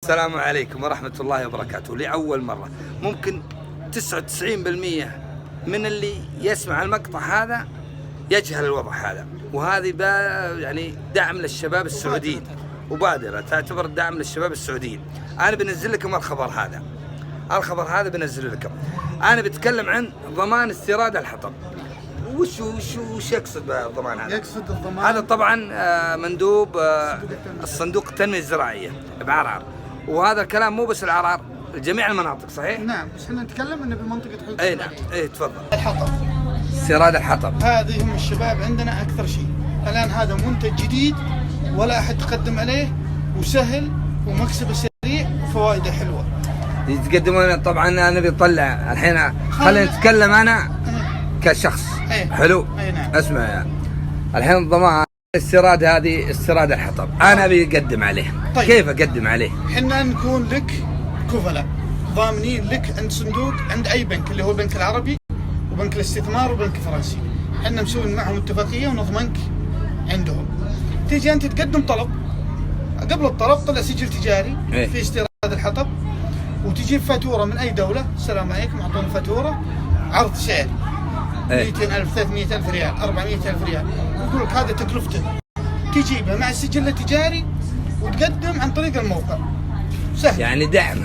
السلام عليكم ورحمة الله وبركاته. لأول مرة ممكن 99% من اللي يسمع المقطع هذا يجهل الوضع هذا، وهذه يعني دعم للشباب السعوديين، مبادرة تعتبر دعم للشباب السعوديين. أنا بنزل لكم الخبر هذا بنزل لكم. أنا بتكلم عن ضمان استيراد الحطب. وش يقصد بالضمان هذا؟ يقصد الضمان هذا طبعا مندوب الصندوق التنمية الزراعية بعرعر، وهذا الكلام مو بس العرعر، جميع المناطق صحيح؟ نعم، بس احنا نتكلم انه بمنطقة حدود اي نعم، اي تفضل. الحطب، استيراد الحطب هذه هم الشباب عندنا اكثر شيء. الان هذا منتج جديد ولا احد تقدم عليه، وسهل ومكسبه سريع وفوائده حلوة. يتقدمون. طبعا انا بيطلع الحين، خلينا نتكلم انا كشخص. حلو. نعم. اسمع يعني. الحين الضمان استيراد، هذه استيراد الحطب انا بيقدم عليه. طيب. كيف اقدم عليه؟ احنا نكون لك كفلاء ضامنين لك عند صندوق، عند اي بنك اللي هو البنك العربي وبنك الاستثمار وبنك الفرنسي. احنا مسوين معهم اتفاقيه ونضمنك عندهم. تيجي انت تقدم طلب، قبل الطلب طلع سجل تجاري في استيراد الحطب، وتجيب فاتوره من اي دوله. السلام عليكم، اعطونا فاتوره عرض سعر 200,000 300,000 ريال 400,000 ريال، ويقول لك هذا تكلفته. تجيبها مع السجل التجاري وتقدم عن طريق الموقع. سهل يعني دعم.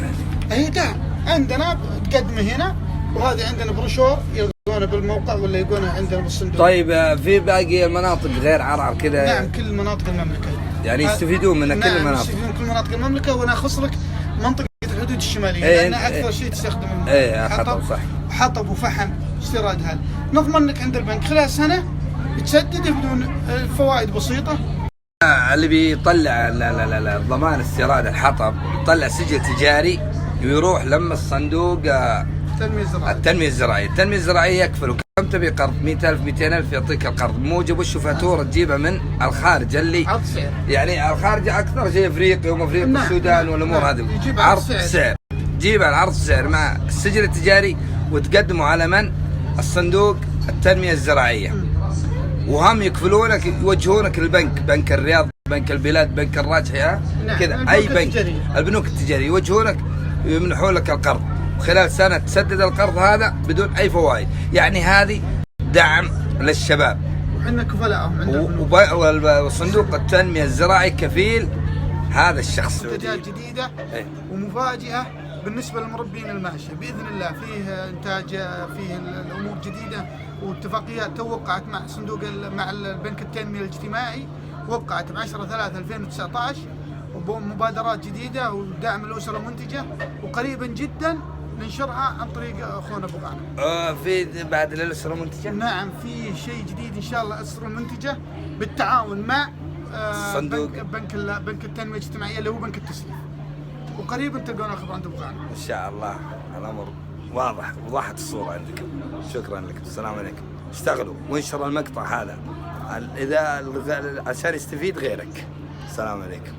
اي دعم عندنا، تقدمه هنا، وهذا عندنا بروشور يلقونه بالموقع ولا يلقونه عندنا بالصندوق. طيب في باقي المناطق غير عرعر كذا؟ نعم، كل مناطق المملكه يعني يستفيدون من كل المناطق. يستفيدون كل مناطق المملكه، وانا اخص لك منطقه الحدود الشماليه لان اكثر شيء تستخدم حطب. صح، حطب وفحم استيراد. هذا نضمن لك عند البنك خلال سنه تسدد بدون فوائد بسيطه. اللي بيطلع ضمان استيراد الحطب يطلع سجل تجاري ويروح لما الصندوق التنمية الزراعية. التنمية الزراعية يكفل. كم تبي قرض؟ 100,000 200,000 يعطيك القرض موجب وش فاتورة تجيبها من الخارج، اللي عرض سعر. يعني الخارج أكثر شيء أفريقيا ومفريقيا السودان والأمور هذه. عرض سعر. تجيبها العرض سعر مع السجل التجاري وتقدمه على من؟ الصندوق التنمية الزراعية. وهم يكفلونك، يوجهونك البنك، بنك الرياض، بنك البلاد، بنك الراجحي، كذا اي بنك، البنوك التجاريه يوجهونك، يمنحون لك القرض، وخلال سنه تسدد القرض هذا بدون اي فوائد. يعني هذه دعم للشباب، وحنا كفلاءهم عندنا. وصندوق التنميه الزراعي كفيل هذا الشخص. منتجات جديده ومفاجئه بالنسبه للمربين الماشيه باذن الله. فيه انتاج، فيه الامور جديده، واتفاقيات توقعت مع مع البنك التنميه الاجتماعي، وقعت ب 10/3/2019، ومبادرات جديده ودعم الاسره المنتجه، وقريبا جدا ننشرها عن طريق اخونا ابو غانم. في بعد الاسره المنتجه؟ نعم، في شيء جديد ان شاء الله. الاسره المنتجه بالتعاون مع صندوق بنك التنميه الاجتماعيه اللي هو بنك التسليف، وقريبا تلقون الخبر عند ابو غانم ان شاء الله. الامر واضح، وضحت الصوره عندكم. شكرا لكم، السلام عليكم. اشتغلوا وانشروا المقطع هذا اذا عشان يستفيد غيرك. السلام عليكم.